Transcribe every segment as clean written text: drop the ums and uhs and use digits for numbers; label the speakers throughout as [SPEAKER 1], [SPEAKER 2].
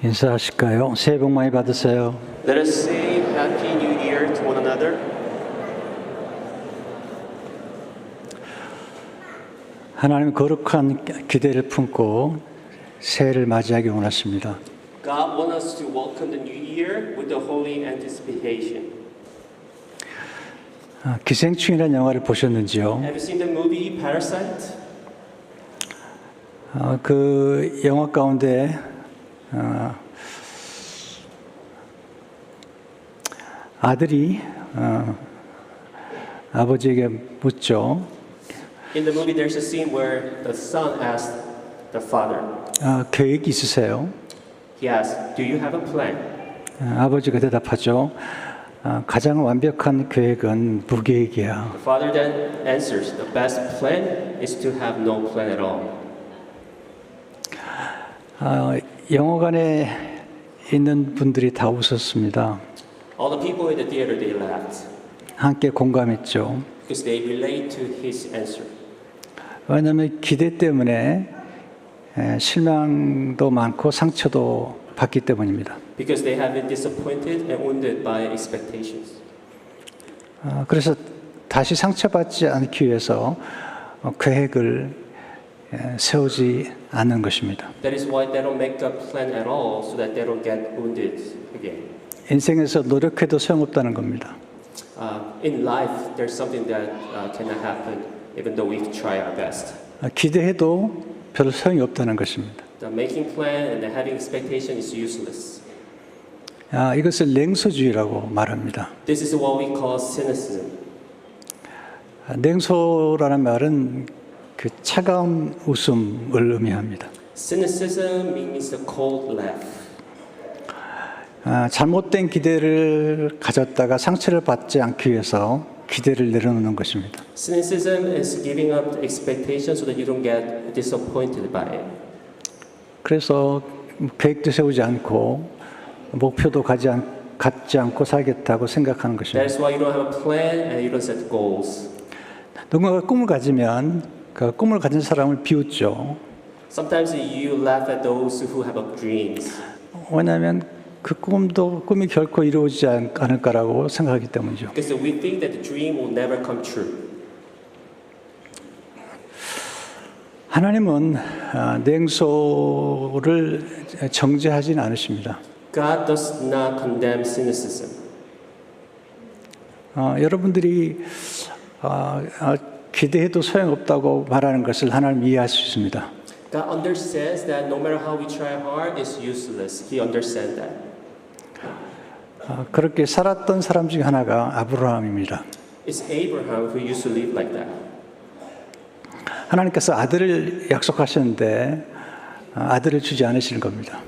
[SPEAKER 1] 인사하실까요? 새해 복 많이 받으세요.
[SPEAKER 2] Let us say Happy New Year to one another.
[SPEAKER 1] 하나님 거룩한 기대를 품고 새해를 맞이하기 원하십니다.
[SPEAKER 2] God wants us to welcome the new year with the holy anticipation.
[SPEAKER 1] 기생충이라는 영화를 보셨는지요?
[SPEAKER 2] Have you seen the movie Parasite?
[SPEAKER 1] 그 영화 가운데 아들이 아버지에게 묻죠.
[SPEAKER 2] In the movie, there's a scene where the son asked the father.
[SPEAKER 1] 계획이 있으세요?
[SPEAKER 2] He asked, "Do you have a plan?"
[SPEAKER 1] 아버지가 대답하죠. 가장 완벽한 계획은 무계획이야.
[SPEAKER 2] The father then answers, "The best plan is to have no plan at all."
[SPEAKER 1] 영화관에 있는 분들이 다 웃었습니다.
[SPEAKER 2] All the people in the theater they laughed
[SPEAKER 1] 함께 공감했죠.
[SPEAKER 2] because they relate to his answer.
[SPEAKER 1] 왜냐하면 기대 때문에 실망도 많고 상처도 받기 때문입니다.
[SPEAKER 2] Because they have been disappointed and wounded by expectations.
[SPEAKER 1] 그래서 다시 상처받지 않기 위해서 계획을 세우지 않는 것입니다.
[SPEAKER 2] That is why they don't make a plan at all, so that they don't get wounded again.
[SPEAKER 1] 인생에서 노력해도 소용없다는 겁니다.
[SPEAKER 2] In life, there's something that cannot happen, even though we try our best.
[SPEAKER 1] 기대해도 별 소용이 없다는 것입니다.
[SPEAKER 2] The making plan and the having expectation is useless.
[SPEAKER 1] 이것을 냉소주의라고 말합니다.
[SPEAKER 2] This is what we call cynicism.
[SPEAKER 1] 냉소라는 말은 그 차가운 웃음을 의미합니다.
[SPEAKER 2] Cynicism means the cold laugh.
[SPEAKER 1] 잘못된 기대를 가졌다가 상처를 받지 않기 위해서 기대를 내려놓는 것입니다.
[SPEAKER 2] Cynicism is giving up the expectation so that you don't get disappointed by it.
[SPEAKER 1] 그래서 계획도 세우지 않고 목표도 갖지 않고 살겠다고 생각하는 것입니다.
[SPEAKER 2] That's why you don't have a plan and you don't set goals.
[SPEAKER 1] 누군가가 꿈을 가지면 그 꿈을 가진 사람을 비웃죠.
[SPEAKER 2] Sometimes you laugh at those who have dreams.
[SPEAKER 1] 왜냐하면 그 꿈이 결코 이루어지지 않을 거라고 생각하기 때문이죠.
[SPEAKER 2] Because we think that the dream will never come true.
[SPEAKER 1] 하나님은 냉소를 정죄하지는 않으십니다.
[SPEAKER 2] God does not condemn cynicism.
[SPEAKER 1] 여러분들이 기대해도 소용없다고 말하는 것을 하나님 이해할 수 있습니다.
[SPEAKER 2] God understands that no matter how we try hard, it's useless. He understands that.
[SPEAKER 1] 그렇게 살았던 사람 중에 하나가 아브라함입니다.
[SPEAKER 2] It's Abraham who used to live like that.
[SPEAKER 1] 하나님께서 아들을 약속하셨는데 아들을 주지 않으시는 겁니다.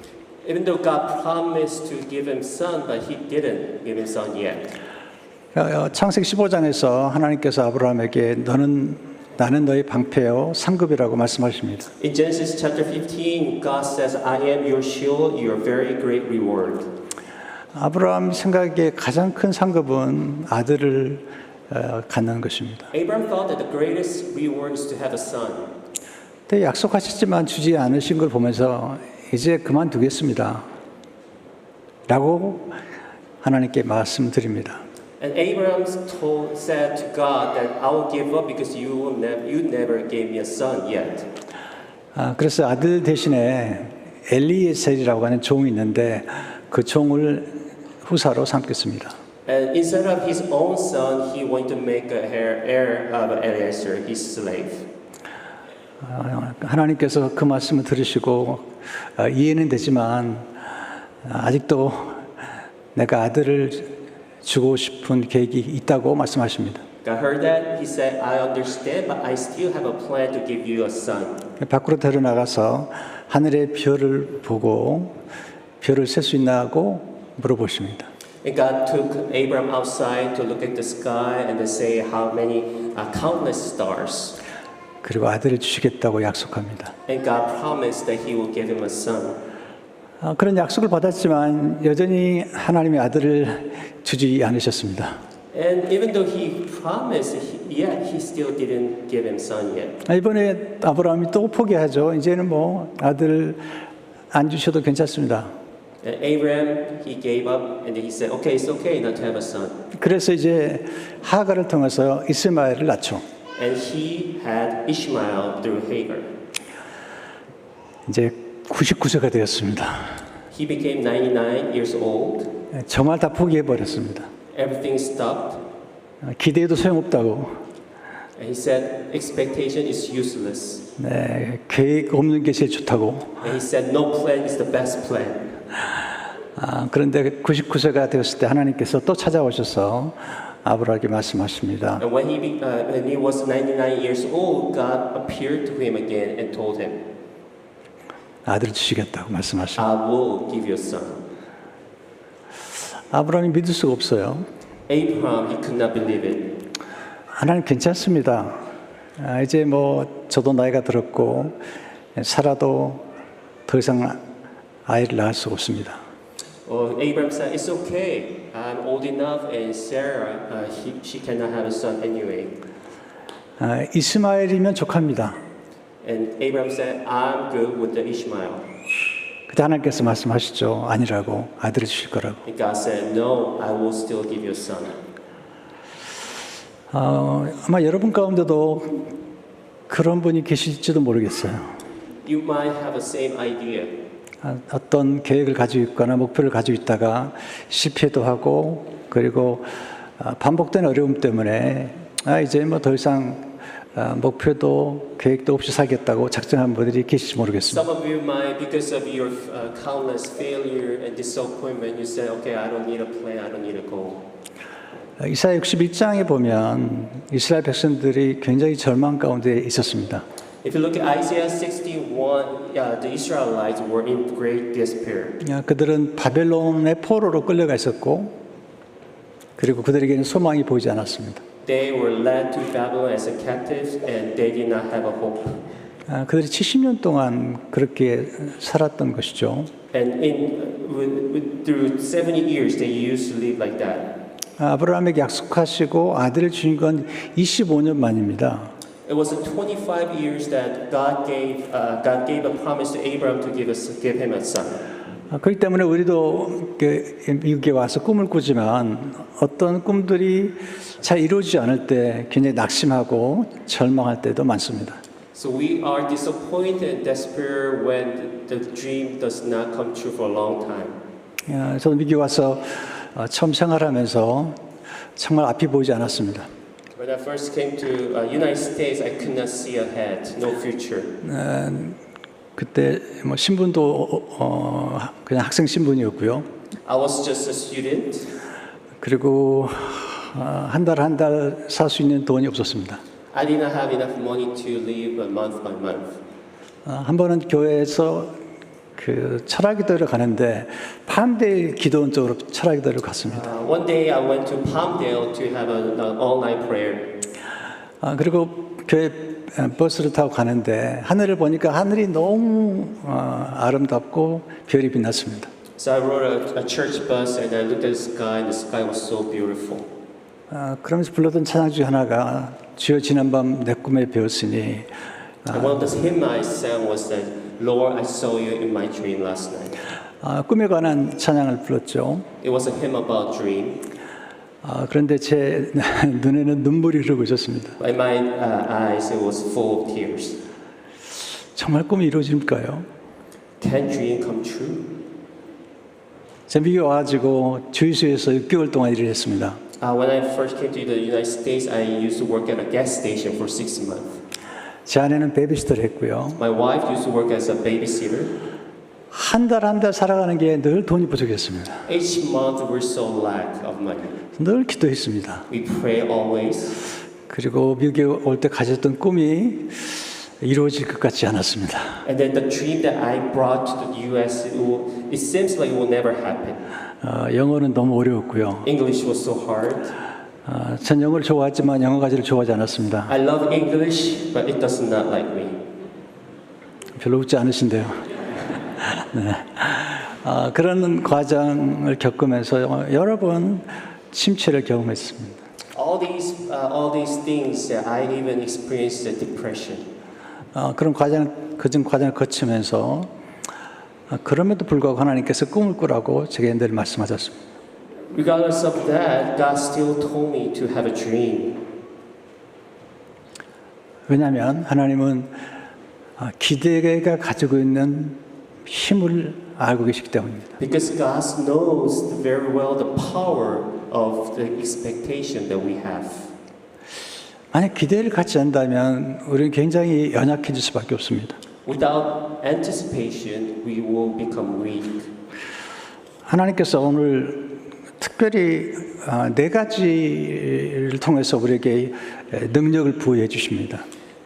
[SPEAKER 2] Even though God promised to give him son, but he didn't give him son yet.
[SPEAKER 1] 창세기 15장에서 하나님께서 아브라함에게 나는 너의 방패요 상급이라고 말씀하십니다.
[SPEAKER 2] In Genesis chapter 15, God says, "I am your shield, your very great reward."
[SPEAKER 1] 아브라함 생각에 가장 큰 상급은 아들을 갖는 것입니다.
[SPEAKER 2] Abraham thought that the greatest reward is to have a son.
[SPEAKER 1] 근데 약속하셨지만 주지 않으신 걸 보면서 이제 그만두겠습니다. 라고 하나님께 말씀드립니다.
[SPEAKER 2] And Abraham said to God that I will give up because you never gave me a son yet.
[SPEAKER 1] 그래서 아들 대신에 엘리에셀이라고 하는 종이 있는데 그 종을 후사로 삼겠습니다.
[SPEAKER 2] And instead of his own son, he wanted to make a heir of Eliezer, his slave.
[SPEAKER 1] 하나님께서 그 말씀을 들으시고 이해는 되지만 아직도 내가 아들을 주고 싶은 계획이 있다고 말씀하십니다.
[SPEAKER 2] God heard that. He said, "I understand, but I still have a plan to give you a son."
[SPEAKER 1] 밖으로 데려나가서 하늘의 별을 보고 별을 셀 수 있나고 물어보십니다.
[SPEAKER 2] And God took Abraham outside to look at the sky and to say how many countless stars.
[SPEAKER 1] 그리고 아들을 주시겠다고 약속합니다.
[SPEAKER 2] And God promised that He will give him a son.
[SPEAKER 1] 그런 약속을 받았지만 여전히 하나님의 아들을 주지 않으셨습니다.
[SPEAKER 2] And even though He promised, yet He still didn't give him son yet.
[SPEAKER 1] 이번에 아브라함이 또 포기하죠. 이제는 뭐 아들 안 주셔도 괜찮습니다.
[SPEAKER 2] And Abraham, he gave up and he said, okay, it's okay not to have a son.
[SPEAKER 1] 그래서 이제 하갈을 통해서 이스마엘을 낳죠.
[SPEAKER 2] And he had Ishmael through Hagar.
[SPEAKER 1] 이제 99세가 되었습니다.
[SPEAKER 2] He became 99 years old.
[SPEAKER 1] 정말 다 포기해 버렸습니다.
[SPEAKER 2] Everything stopped.
[SPEAKER 1] 기대해도 소용없다고.
[SPEAKER 2] And he said, expectation is useless.
[SPEAKER 1] 네, 계획 없는 게 제일 좋다고.
[SPEAKER 2] And he said, no plan is the best plan.
[SPEAKER 1] 그런데 99세가 되었을 때 하나님께서 또 찾아오셔서 아브라함에게 말씀하십니다.
[SPEAKER 2] And when he was 99 years old, God appeared to him again and told him,
[SPEAKER 1] 아들을 주시겠다고 말씀하십니다.
[SPEAKER 2] I will give you a son.
[SPEAKER 1] 아브라함이 믿을 수가 없어요.
[SPEAKER 2] Abraham, he could not believe it.
[SPEAKER 1] 하나님 괜찮습니다. 이제 뭐 저도 나이가 들었고 살아도 더 이상 아이를 낳을 수가 없습니다.
[SPEAKER 2] Abraham said, it's okay. I'm old enough and Sarah, she cannot have a son anyway.
[SPEAKER 1] 이스마엘이면 족합니다.
[SPEAKER 2] And Abraham said, I'm good with the Ishmael.
[SPEAKER 1] 그때 하나님께서 말씀하시죠. 아니라고, 아들을 주실 거라고.
[SPEAKER 2] And God said, no, I will still give you a son.
[SPEAKER 1] 아마 여러분 가운데도 그런 분이 계실지도 모르겠어요.
[SPEAKER 2] You might have the same idea.
[SPEAKER 1] 어떤 계획을 가지고 있거나 목표를 가지고 있다가 실패도 하고 그리고 반복된 어려움 때문에 이제 뭐 더 이상 목표도 계획도 없이 살겠다고 작정한 분들이 계실지 모르겠습니다.
[SPEAKER 2] Some of you might, because of your countless failure and disappointment, you say, okay, I don't need a plan, I don't need a goal.
[SPEAKER 1] 이사야 61장에 보면 이스라엘 백성들이 굉장히 절망 가운데 있었습니다.
[SPEAKER 2] If you look at Isaiah 61, the Israelites were in great despair.
[SPEAKER 1] 그들은 바벨론의 포로로 끌려가 있었고 그리고 그들에게는 소망이 보이지 않았습니다.
[SPEAKER 2] They were led to Babylon as a captives and they did not have a hope.
[SPEAKER 1] 그들이 70년 동안 그렇게 살았던 것이죠.
[SPEAKER 2] And through 70 years, they used to live like that.
[SPEAKER 1] 아브라함에게 약속하시고 아들을 주신 건 25년 만입니다.
[SPEAKER 2] It was 25 years that God gave a promise to Abraham to give him a son.
[SPEAKER 1] 그렇기 때문에 우리도 미국에 와서 꿈을 꾸지만 어떤 꿈들이 잘 이루어지지 않을 때 굉장히 낙심하고 절망할 때도 많습니다.
[SPEAKER 2] So we are disappointed and despair when the dream does not come true for a long time.
[SPEAKER 1] 저도 미국에 와서 처음 생활하면서 정말 앞이 보이지 않았습니다.
[SPEAKER 2] When I first came to United States, I could not see ahead, no future.
[SPEAKER 1] 그때 뭐 신분도 그냥 학생 신분이었고요.
[SPEAKER 2] I was just a student.
[SPEAKER 1] 그리고 한 달 살 수 있는 돈이 없었습니다.
[SPEAKER 2] I did not have enough money to live month by month.
[SPEAKER 1] 한 번은 교회에서 그 철학기도를 가는데 팜데일 기도원 쪽으로 철학기도를 갔습니다.
[SPEAKER 2] One day I went to Palmdale to have an all-night prayer.
[SPEAKER 1] 그리고 교회 버스를 타고 가는데 하늘을 보니까 하늘이 너무 아름답고 별이 빛났습니다.
[SPEAKER 2] So I rode a church bus and I looked at the sky and the sky was so beautiful.
[SPEAKER 1] 그러면서 불렀던 찬양 중 하나가 주여 지난밤 내 꿈에 배웠으니
[SPEAKER 2] And one of the hymns I sang was that, Lord, I saw you in my dream last night.
[SPEAKER 1] 꿈에 관한 찬양을 불렀죠.
[SPEAKER 2] It was a hymn about dream.
[SPEAKER 1] 그런데 제 눈에는 눈물이 흐르고 있었습니다.
[SPEAKER 2] In my eyes, it was full of tears.
[SPEAKER 1] 정말 꿈이 이루어질까요?
[SPEAKER 2] Can dream come true?
[SPEAKER 1] 제가 미국에 와가지고 주유소에서 6개월 동안 일을 했습니다.
[SPEAKER 2] When I first came to the United States, I used to work at a gas station for 6 months.
[SPEAKER 1] 제 아내는 베이비시터를 했고요.
[SPEAKER 2] My wife used to work as a babysitter.
[SPEAKER 1] 한 달 살아가는 게 늘 돈이 부족했습니다.
[SPEAKER 2] Each month, we're so lack of money.
[SPEAKER 1] 늘 기도했습니다.
[SPEAKER 2] We pray always.
[SPEAKER 1] 그리고 미국에 올 때 가졌던 꿈이 이루어질 것 같지 않았습니다.
[SPEAKER 2] And then the dream that I brought to the U.S., it seems like it will never happen.
[SPEAKER 1] 영어는 너무 어려웠고요.
[SPEAKER 2] English was so hard.
[SPEAKER 1] 전 영어를 좋아했지만 영어 가지를 좋아하지 않았습니다.
[SPEAKER 2] I love English, but it does not like me.
[SPEAKER 1] 별로 웃지 않으신데요. 네. 그런 과정을 겪으면서 여러 번 침체를 경험했습니다.
[SPEAKER 2] All these things, I even experienced the depression.
[SPEAKER 1] 그런 과정을 거치면서 그럼에도 불구하고 하나님께서 꿈을 꾸라고 제게 늘 말씀하셨습니다.
[SPEAKER 2] Regardless of that, God still told me to have a dream.
[SPEAKER 1] 왜냐하면 하나님은 기대가 가지고 있는 힘을 알고 계시기 때문입니다.
[SPEAKER 2] Because God knows very well the power of the expectation that we have.
[SPEAKER 1] 만약 기대를 갖지 않는다면 우리는 굉장히 연약해질 수밖에 없습니다.
[SPEAKER 2] Without anticipation, we will become weak.
[SPEAKER 1] 하나님께서 오늘 특별히 네 가지를 통해서 우리에게 능력을 부여해 주십니다.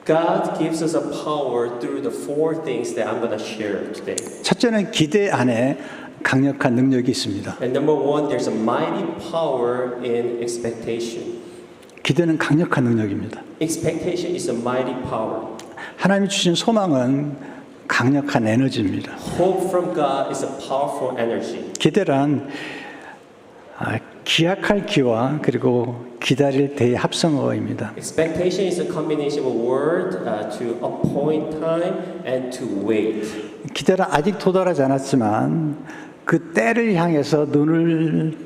[SPEAKER 2] God gives us a power through the four things that I'm going to share today.
[SPEAKER 1] 첫째는 기대 안에 강력한 능력이 있습니다.
[SPEAKER 2] And number one, there's a mighty power in expectation.
[SPEAKER 1] 기대는 강력한 능력입니다.
[SPEAKER 2] Expectation is a mighty power.
[SPEAKER 1] 하나님이 주신 소망은 강력한 에너지입니다.
[SPEAKER 2] Hope from God is a powerful energy.
[SPEAKER 1] 기대란 기약할 기와 그리고 기다릴 대의 합성어입니다.
[SPEAKER 2] Expectation is a combination of a word to appoint time and to wait.
[SPEAKER 1] 기대는 아직 도달하지 않았지만 그 때를 향해서 눈을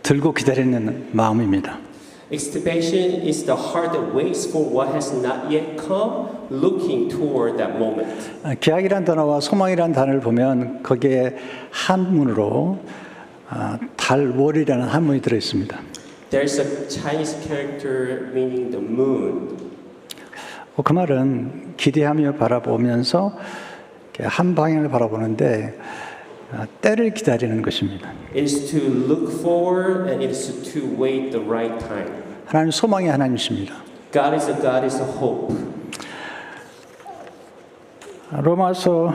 [SPEAKER 1] 들고 기다리는 마음입니다.
[SPEAKER 2] Expectation is the heart that waits for what has not yet come, looking toward that moment.
[SPEAKER 1] 기약이란 단어와 소망이란 단어를 보면 거기에 한문으로 달월이라는 한문이 들어 있습니다.
[SPEAKER 2] There's a Chinese character meaning the moon.
[SPEAKER 1] 그 말은 기대하며 바라보면서 한 방향을 바라보는데 때를 기다리는 것입니다.
[SPEAKER 2] It is to look forward and it is to wait the right time.
[SPEAKER 1] 하나님 소망의 하나님이십니다.
[SPEAKER 2] God is a hope.
[SPEAKER 1] 로마서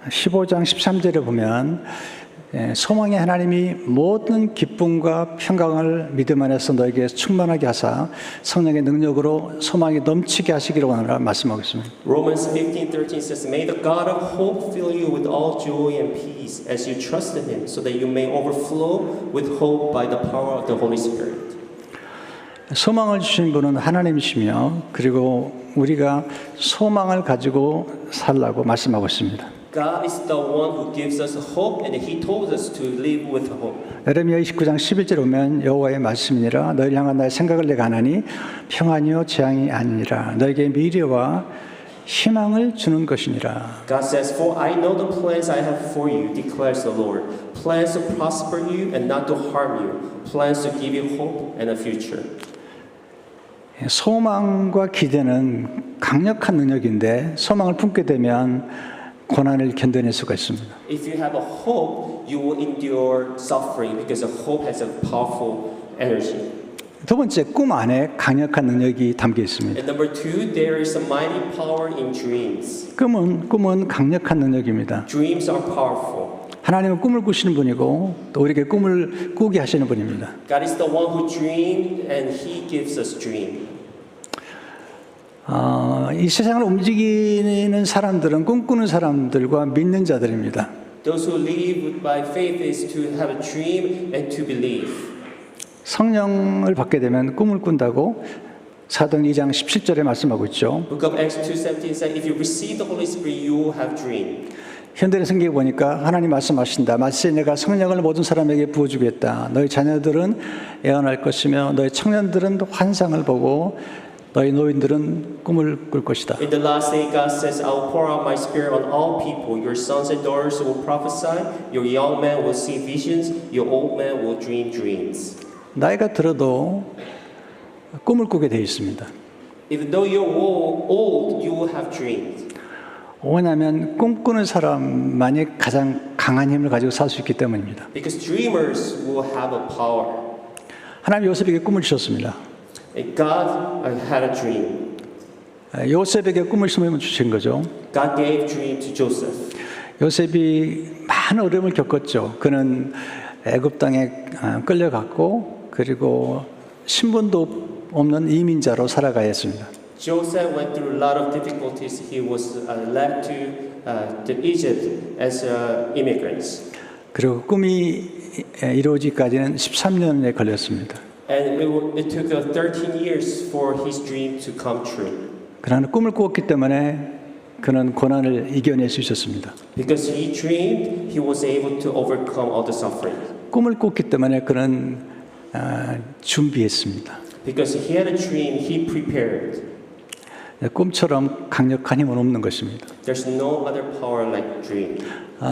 [SPEAKER 1] 15장 13절에 보면 소망의 하나님이 모든 기쁨과 평강을 믿음 안에서 너에게 충만하게 하사 성령의 능력으로 소망이 넘치게 하시기를 원하노라 말씀하고 있습니다.
[SPEAKER 2] Romans 15:13 says, May the God of hope fill you with all joy and peace as you trust in Him, so that you may overflow with hope by the power of the Holy Spirit.
[SPEAKER 1] 소망을 주신 분은 하나님이시며 그리고 우리가 소망을 가지고 살라고 말씀하고 있습니다.
[SPEAKER 2] God is the one who gives us hope, and He told us to live with hope.
[SPEAKER 1] 에레미야 29장 11절에 보면 여호와의 말씀이니라 너희를 향한 나의 생각을 내가 아나니 평안이요 재앙이 아니니라 너에게 미래와 희망을 주는 것이니라.
[SPEAKER 2] God says, For I know the plans I have for you, declares the Lord. Plans to prosper you and not to harm you. Plans to give you hope and a future.
[SPEAKER 1] 소망과 기대는 강력한 능력인데 소망을 품게 되면 고난을 견뎌낼 수가 있습니다.
[SPEAKER 2] If you have a hope, you will endure suffering because a hope has a powerful energy.
[SPEAKER 1] 두 번째, 꿈 안에 강력한 능력이 담겨 있습니다.
[SPEAKER 2] And number two, there is a mighty power in dreams.
[SPEAKER 1] 꿈은 강력한 능력입니다.
[SPEAKER 2] Dreams are powerful.
[SPEAKER 1] 하나님은 꿈을 꾸시는 분이고 또 우리에게 꿈을 꾸게 하시는 분입니다.
[SPEAKER 2] God is the one who dreamed and He gives us dream.
[SPEAKER 1] 이 세상을 움직이는 사람들은 꿈꾸는 사람들과 믿는 자들입니다.
[SPEAKER 2] Those who live by faith is to have a dream and to believe.
[SPEAKER 1] 성령을 받게 되면 꿈을 꾼다고 사도행 2장 17절에 말씀하고 있죠.
[SPEAKER 2] Book of Acts 2:17 says, If you receive the Holy Spirit, you will have dream.
[SPEAKER 1] 현대의 성경에 보니까 하나님 말씀하신다. 마치 내가 성령을 모든 사람에게 부어주겠다. 너희 자녀들은 예언할 것이며 너희 청년들은 환상을 보고 너희 노인들은 꿈을 꿀 것이다.
[SPEAKER 2] In the last day, God says, I will pour out my spirit on all people. Your sons and daughters will prophesy. Your young men will see visions. Your old men will dream dreams.
[SPEAKER 1] 나이가 들어도 꿈을 꾸게 되어 있습니다.
[SPEAKER 2] Even though you're old, you will have dreams.
[SPEAKER 1] 왜냐하면 꿈꾸는 사람만이 가장 강한 힘을 가지고 살 수 있기 때문입니다.
[SPEAKER 2] Because dreamers will have a power.
[SPEAKER 1] 하나님 요셉에게 꿈을 주셨습니다.
[SPEAKER 2] And God had a dream.
[SPEAKER 1] 요셉에게 꿈을 주신 거죠.
[SPEAKER 2] God gave dream to Joseph.
[SPEAKER 1] 요셉이 많은 어려움을 겪었죠. 그는 애굽 땅에 끌려갔고 그리고 신분도 없는 이민자로 살아가야 했습니다.
[SPEAKER 2] Joseph went through a lot of difficulties. He was led to Egypt as immigrants.
[SPEAKER 1] 그리고 꿈이 이루어지기까지는 13년에 걸렸습니다.
[SPEAKER 2] And it took 13 years for his dream to come true.
[SPEAKER 1] 그러나 꿈을 꾸었기 때문에 그는 고난을 이겨낼 수 있었습니다.
[SPEAKER 2] Because he dreamed, he was able to overcome all the suffering.
[SPEAKER 1] 꿈을 꿨기 때문에 그는 준비했습니다.
[SPEAKER 2] Because he had a dream, he prepared.
[SPEAKER 1] 꿈처럼 강력한 힘은 없는 것입니다.
[SPEAKER 2] There's no other power like dream.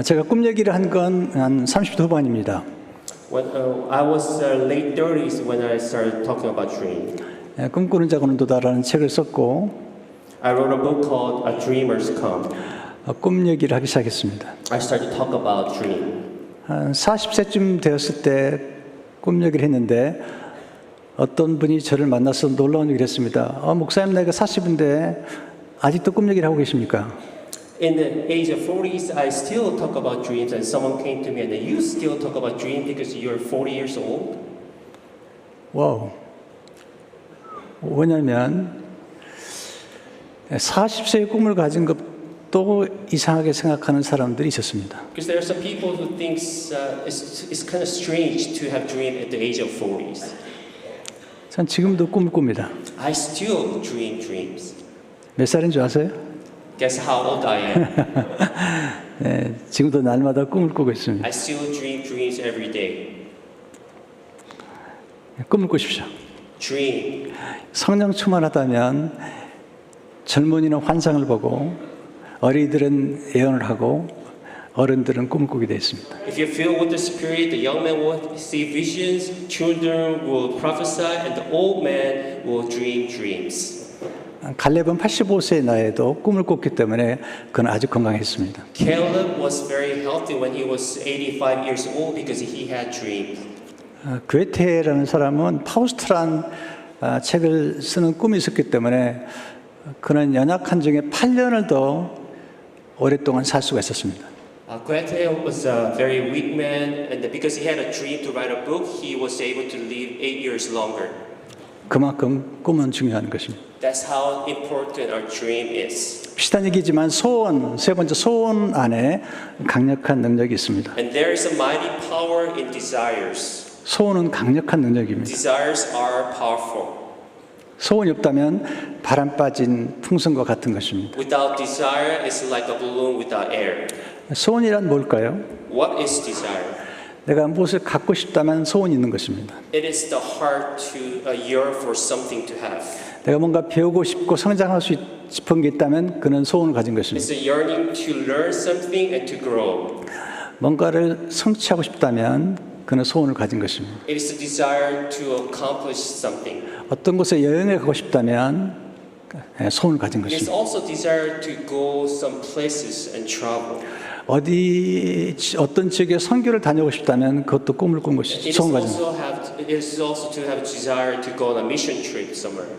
[SPEAKER 1] 제가 꿈 얘기를 한 건 한 30대 후반입니다.
[SPEAKER 2] When I was late 30s when I started talking about dream.
[SPEAKER 1] 꿈꾸는 자고는 도다라는 책을 썼고
[SPEAKER 2] I wrote a book called A Dreamer's Come.
[SPEAKER 1] 꿈 얘기를 하기 시작했습니다.
[SPEAKER 2] I started to talk about dream.
[SPEAKER 1] 한 40세쯤 되었을 때 꿈 얘기를 했는데 어떤 분이 저를 만나서 놀라운 얘기를 했습니다. 목사님 나이가 40인데 아직도 꿈 얘기를 하고 계십니까?
[SPEAKER 2] In the age of 40s, I still talk about dreams, and someone came to me and you still talk about dream because you're 40 years old.
[SPEAKER 1] 와우. 왜냐하면 40세의 꿈을 가진 것도 이상하게 생각하는 사람들이 있었습니다.
[SPEAKER 2] Because there are some people who thinks it's kind of strange to have dream at the age of 40s.
[SPEAKER 1] 전 지금도 꿈을 꿉니다.
[SPEAKER 2] I still dream dreams.
[SPEAKER 1] 몇 살인 줄 아세요?
[SPEAKER 2] Guess how old I am?
[SPEAKER 1] 네, 지금도 날마다 꿈을 꾸고 있습니다.
[SPEAKER 2] I still dream dreams every day.
[SPEAKER 1] 꿈을 꾸십시오.
[SPEAKER 2] Dream.
[SPEAKER 1] 성령 충만하다면 젊은이는 환상을 보고 어린이들은 예언을 하고 어른들은 꿈을 꾸게 되어 있습니다.
[SPEAKER 2] If you're filled with the Spirit, the young man will see visions, children will prophesy, and the old man will dream dreams.
[SPEAKER 1] 갈렙은 85세의 나이에도 꿈을 꿨기 때문에 그는 아주 건강했습니다.
[SPEAKER 2] Caleb was very healthy when he was 85 years old because he had dreams.
[SPEAKER 1] 괴테라는 사람은 파우스트란 책을 쓰는 꿈이 있었기 때문에 그는 연약한 중에 8년을 더 오랫동안 살 수가 있었습니다.
[SPEAKER 2] Goethe was a very weak man, and because he had a dream to write a book, he was able to live 8 years longer.
[SPEAKER 1] 그만큼 꿈은 중요한 것입니다.
[SPEAKER 2] That's how important our dream is.
[SPEAKER 1] 비슷한 얘기지만 소원, 세 번째 소원 안에 강력한 능력이 있습니다.
[SPEAKER 2] And there is a mighty power in desires.
[SPEAKER 1] 소원은 강력한 능력입니다.
[SPEAKER 2] Desires are powerful.
[SPEAKER 1] 소원이 없다면 바람 빠진 풍선과 같은 것입니다.
[SPEAKER 2] Without desire, it's like a balloon without air.
[SPEAKER 1] 소원이란 뭘까요?
[SPEAKER 2] What is desire?
[SPEAKER 1] 내가 무엇을 갖고 싶다면 소원이 있는 것입니다.
[SPEAKER 2] It is the heart to yearn for something to have.
[SPEAKER 1] 내가 뭔가 배우고 싶고 성장할 수 싶은 게 있다면 그는 소원을 가진 것입니다.
[SPEAKER 2] It's a yearning to learn something and to grow.
[SPEAKER 1] 뭔가를 성취하고 싶다면 그는 소원을 가진 것입니다.
[SPEAKER 2] It is a desire to accomplish something.
[SPEAKER 1] 어떤 곳에 여행을 가고 싶다면 소원을 가진
[SPEAKER 2] It is
[SPEAKER 1] 것입니다.
[SPEAKER 2] also desire to go some places and travel.
[SPEAKER 1] 어떤 지역에 선교를 다니고 싶다면 그것도 꿈을 꾼 것이죠.
[SPEAKER 2] It is
[SPEAKER 1] 소원 가진 것.
[SPEAKER 2] also to have a desire to go on a mission trip somewhere.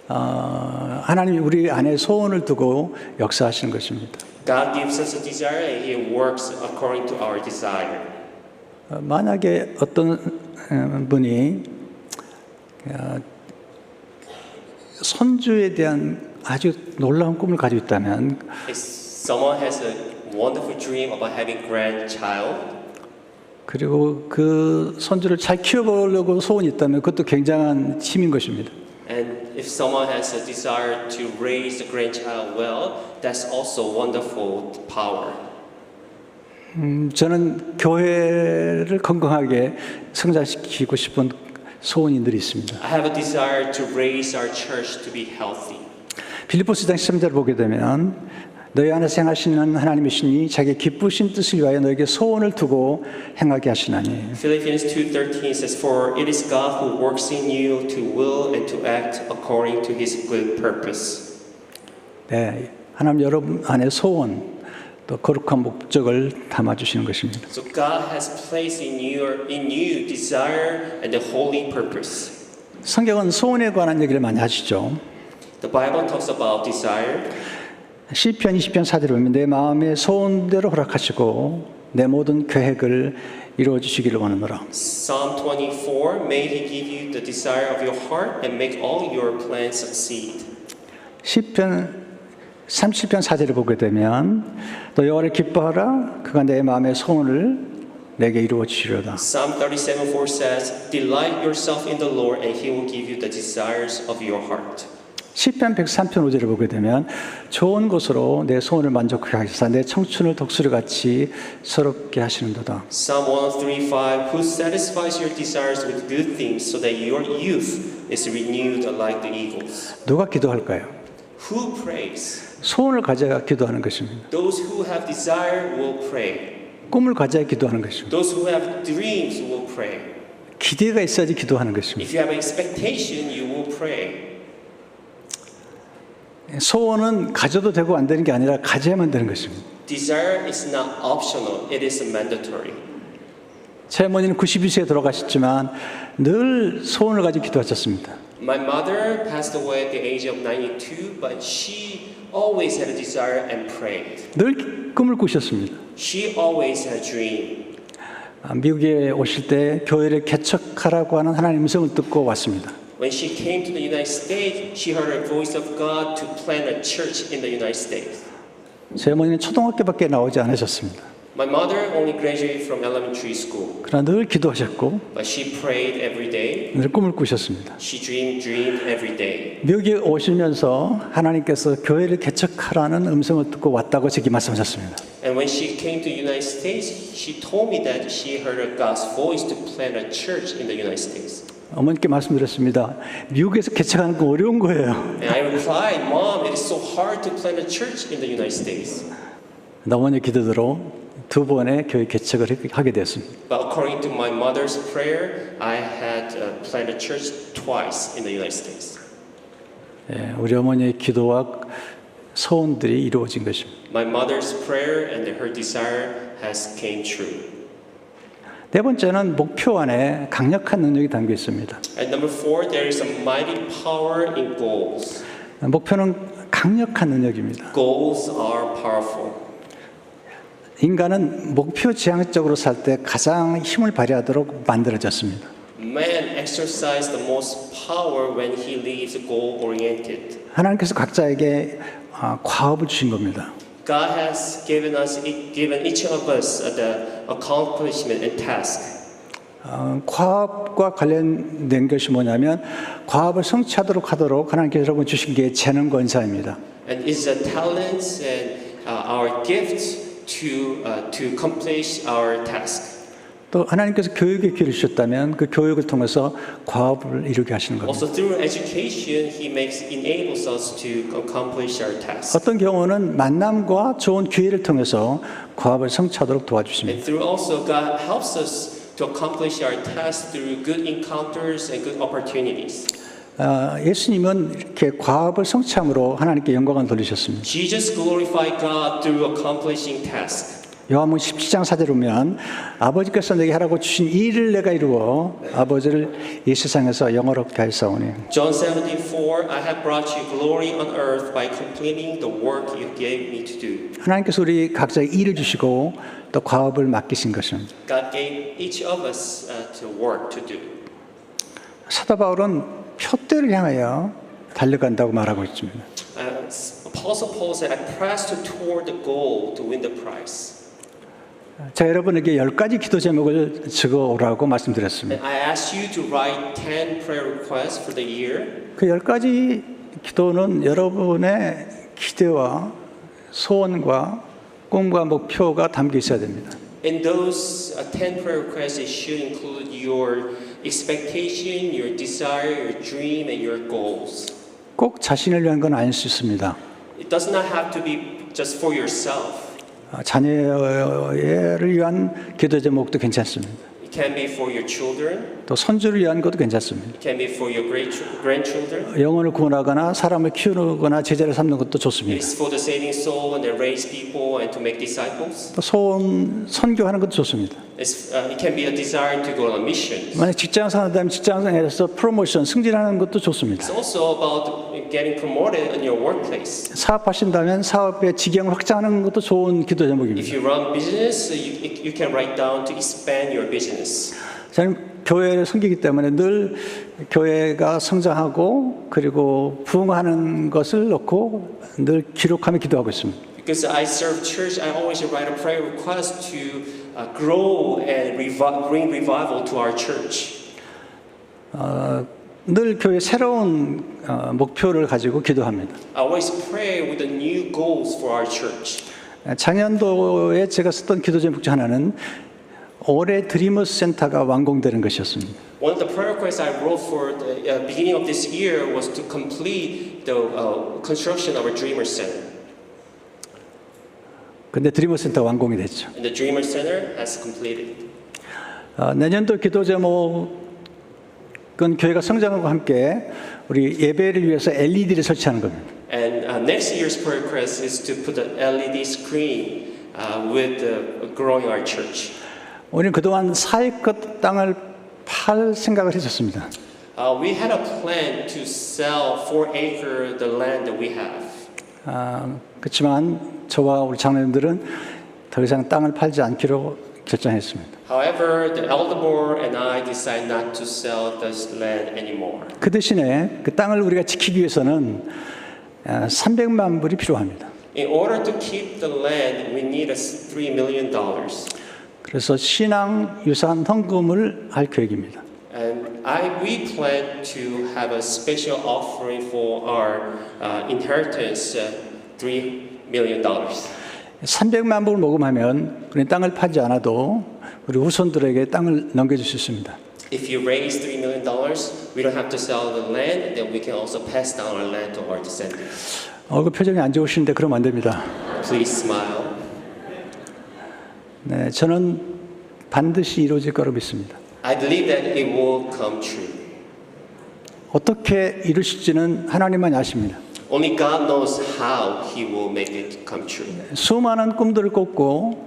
[SPEAKER 1] 하나님이 우리 안에 소원을 두고 역사하시는 것입니다.
[SPEAKER 2] God gives us a desire and He works according to our desire.
[SPEAKER 1] 만약에 어떤 분이 손주에 대한 아주 놀라운 꿈을 가지고 있다면
[SPEAKER 2] If someone has a wonderful dream about having grandchild,
[SPEAKER 1] 그리고 그 손주를 잘 키워보려고 소원이 있다면 그것도 굉장한 힘인 것입니다.
[SPEAKER 2] and if someone has a desire to raise the grandchild well, that's also wonderful power.
[SPEAKER 1] 저는 교회를 건강하게 성장시키고 싶은 소원이 늘 있습니다.
[SPEAKER 2] I have a desire to raise our church to be healthy.
[SPEAKER 1] 빌립보서 2장 13절을 보게 되면 너희 안에서 행하시는 하나님의 신이 자기 기쁘신 뜻을 위하여 너에게 소원을 두고 행하게 하시나니.
[SPEAKER 2] Philippians 2:13 says, "For it is God who works in you to will and to act according to His good purpose."
[SPEAKER 1] 네, 하나님 여러분 안에 소원 또 거룩한 목적을 담아 주시는 것입니다.
[SPEAKER 2] So God has placed in you desire and the holy purpose.
[SPEAKER 1] 성경은 소원에 관한 얘기를 많이 하시죠.
[SPEAKER 2] The Bible talks about desire.
[SPEAKER 1] 시편 20편 4절을 보면 내 마음의 소원대로 허락하시고 내 모든 계획을 이루어 주시기를 원하노라.
[SPEAKER 2] Psalm 24, may He give you the desire of your heart and make all your plans succeed.
[SPEAKER 1] 시편 37편 4절을 보게 되면 너 여호와를 기뻐하라 그가 내 마음의 소원을 내게 이루어 주시리로다.
[SPEAKER 2] Psalm 37:4 says, delight yourself in the Lord and He will give you the desires of your heart.
[SPEAKER 1] 시편 103편 5절을 보게 되면 좋은 것으로 내 소원을 만족하게 하시사 내 청춘을 독수리같이 새롭게 하시는도다.
[SPEAKER 2] Psalm 103:5, who satisfies your desires with good things so that your youth is renewed like the eagles.
[SPEAKER 1] 누가 기도할까요?
[SPEAKER 2] Who prays?
[SPEAKER 1] 소원을 가져야 기도하는 것입니다.
[SPEAKER 2] Those who have desire will pray.
[SPEAKER 1] 꿈을 가져야 기도하는 것입니다.
[SPEAKER 2] Those who have dreams will pray.
[SPEAKER 1] 기대가 있어야지 기도하는 것입니다.
[SPEAKER 2] If you have expectation, you will pray.
[SPEAKER 1] 소원은 가져도 되고 안 되는 게 아니라 가져야만 되는 것입니다.
[SPEAKER 2] Desire is not optional, it is mandatory.
[SPEAKER 1] 제 어머니는 92세에 돌아가셨지만 늘 소원을 가지고 기도하셨습니다.
[SPEAKER 2] My mother passed away at the age of 92, but she always had a desire and prayed.
[SPEAKER 1] 늘 꿈을 꾸셨습니다.
[SPEAKER 2] She always had a dream.
[SPEAKER 1] 미국에 오실 때 교회를 개척하라고 하는 하나님의 음성을 듣고 왔습니다.
[SPEAKER 2] When she came to the United States, she heard a voice of God to plant a church in the United States.
[SPEAKER 1] 제 어머니는 초등학교밖에 나오지 않으셨습니다.
[SPEAKER 2] My mother only graduated from elementary school,
[SPEAKER 1] 그러나 늘 기도하셨고
[SPEAKER 2] but she prayed every day.
[SPEAKER 1] 늘 꿈을 꾸셨습니다.
[SPEAKER 2] She dreamed every day.
[SPEAKER 1] 미국에 오시면서 하나님께서 교회를 개척하라는 음성을 듣고 왔다고 제게 말씀하셨습니다.
[SPEAKER 2] And when she came to the United States, she told me that she heard a God's voice to plant a church in the United States.
[SPEAKER 1] 어머니께 말씀드렸습니다. 미국에서 개척하는 거 어려운 거예요.
[SPEAKER 2] And I replied, Mom, it is so hard to plant a church in the United States.
[SPEAKER 1] 어머니 기도대로 두 번의 교회 개척을 하게 되었습니다.
[SPEAKER 2] But according to my mother's prayer, I had planted a church twice in the United States.
[SPEAKER 1] 우리 어머니의 기도와 소원들이 이루어진 것입니다.
[SPEAKER 2] My mother's prayer and her desire has came true.
[SPEAKER 1] 네 번째는 목표 안에 강력한 능력이 담겨 있습니다.
[SPEAKER 2] And number 4, there is a mighty power in goals.
[SPEAKER 1] 목표는 강력한 능력입니다.
[SPEAKER 2] Goals are powerful.
[SPEAKER 1] 인간은 목표 지향적으로 살 때 가장 힘을 발휘하도록 만들어졌습니다.
[SPEAKER 2] Man exercises the most power when he lives goal-oriented.
[SPEAKER 1] 하나님께서 각자에게 과업을 주신 겁니다.
[SPEAKER 2] God has given each of us the accomplishment and task.
[SPEAKER 1] 과업과 관련된 것이 뭐냐면 과업을 성취하도록 하도록 하나님께서 여러분 주신 게 재능 권사입니다.
[SPEAKER 2] And it's the talents and our gifts to accomplish our task.
[SPEAKER 1] 또 하나님께서 교육에 기를 주셨다면 그 교육을 통해서 과업을 이루게 하시는 겁니다.
[SPEAKER 2] Also through education, He enables us to accomplish our tasks.
[SPEAKER 1] 어떤 경우는 만남과 좋은 기회를 통해서 과업을 성취하도록 도와주십니다.
[SPEAKER 2] And through also God helps us to accomplish our tasks through good encounters and good opportunities.
[SPEAKER 1] 예수님은 이렇게 과업을 성취함으로 하나님께 영광을 돌리셨습니다.
[SPEAKER 2] Jesus glorified God through accomplishing tasks.
[SPEAKER 1] 요한복음 17장 4절에 보면 아버지께서 내게 하라고 주신 이 일을 내가 이루어 아버지를 이 세상에서 영화롭게 하였사오니.
[SPEAKER 2] John 17:4, I have brought you glory on earth by completing the work you gave me to do.
[SPEAKER 1] 하나님께서 우리 각자의 일을 주시고 또 과업을 맡기신 것입니다.
[SPEAKER 2] God gave each of us to work to do.
[SPEAKER 1] 사도 바울은 표대를 향하여 달려간다고 말하고 있습니다.
[SPEAKER 2] Apostle Paul said, I pressed toward the goal to win the prize.
[SPEAKER 1] 제가 여러분에게 10가지 기도 제목을 적어오라고 말씀드렸습니다.
[SPEAKER 2] And I asked you to write 10 prayer requests for the year.
[SPEAKER 1] 그 10가지 기도는 여러분의 기대와 소원과 꿈과 목표가 담겨 있어야 됩니다.
[SPEAKER 2] In those 10 prayer requests, it should include your expectation, your desire, your dream, and your goals.
[SPEAKER 1] 꼭 자신을 위한 건 아닐 수 있습니다.
[SPEAKER 2] It does not have to be just for yourself.
[SPEAKER 1] 자녀를 위한 기도 제목도 괜찮습니다.
[SPEAKER 2] It can be for your children.
[SPEAKER 1] 또 손주를 위한 것도 괜찮습니다.
[SPEAKER 2] It can be for your grandchildren.
[SPEAKER 1] 영혼을 구원하거나 사람을 키우거나 제자를 삼는 것도 좋습니다.
[SPEAKER 2] It's for the saving soul and to raise people and to make disciples.
[SPEAKER 1] 또 선교하는 것도 좋습니다.
[SPEAKER 2] It can be a desire to go on a mission.
[SPEAKER 1] 만약 직장 생활하다면 직장에서 프로모션, 승진하는 것도 좋습니다.
[SPEAKER 2] It's also about getting promoted in your workplace.
[SPEAKER 1] 사업하신다면 사업의 지경을 확장하는 것도 좋은 기도
[SPEAKER 2] If
[SPEAKER 1] 제목입니다.
[SPEAKER 2] you run business, you can write down to expand your business.
[SPEAKER 1] 저는 교회를 섬기기 때문에 늘 교회가 성장하고 그리고 부흥하는 것을 놓고 늘 기록하며 기도하고 있습니다.
[SPEAKER 2] Because I serve church, I always write a prayer request to grow and bring revival to our church.
[SPEAKER 1] 늘 교회 새로운 목표를 가지고 기도합니다.
[SPEAKER 2] I always pray with the new goals for our church.
[SPEAKER 1] 작년도에 제가 썼던 기도 제목 중 하나는 올해 드리머스 센터가 완공되는 것이었습니다.
[SPEAKER 2] One of the prayer requests I wrote for the beginning of this year was to complete the construction of our Dreamer Center.
[SPEAKER 1] 근데 드리머스 센터가 완공이 됐죠.
[SPEAKER 2] And the Dreamer Center has completed.
[SPEAKER 1] 내년도 기도 제목은 교회가 성장과 함께 우리 예배를 위해서 LED를 설치하는 겁니다.
[SPEAKER 2] And next year's prayer request is to put an LED screen with growing our church.
[SPEAKER 1] 우리는 그동안 4에커 땅을 팔 생각을 했었습니다.
[SPEAKER 2] We had a plan to sell 4-acre the land that we have.
[SPEAKER 1] 그렇지만 저와 우리 장로님들은 더 이상 땅을 팔지 않기로 결정했습니다.
[SPEAKER 2] However, the elder board and I decided not to sell this land anymore.
[SPEAKER 1] 그 대신에 그 땅을 우리가 지키기 위해서는 300만 불이 필요합니다.
[SPEAKER 2] In order to keep the land, we need $3 million.
[SPEAKER 1] 그래서 신앙 유산 헌금을 할 계획입니다.
[SPEAKER 2] And we plan to have a special offering for our inheritance, $3 million.
[SPEAKER 1] 300만 불을 모금하면 우리 땅을 팔지 않아도 우리 후손들에게 땅을 넘겨줄 수 있습니다.
[SPEAKER 2] If you raise $3 million, we don't have to sell the land, then we can also pass down our land to our descendants.
[SPEAKER 1] 그 표정이 안 좋으신데 그러면 안 됩니다.
[SPEAKER 2] Please smile.
[SPEAKER 1] 네, 저는 반드시 이루어질 거로 믿습니다.
[SPEAKER 2] I believe that it will come true.
[SPEAKER 1] 어떻게 이루실지는 하나님만 아십니다.
[SPEAKER 2] Only God knows how He will make it come true.
[SPEAKER 1] 수많은 꿈들을 꿨고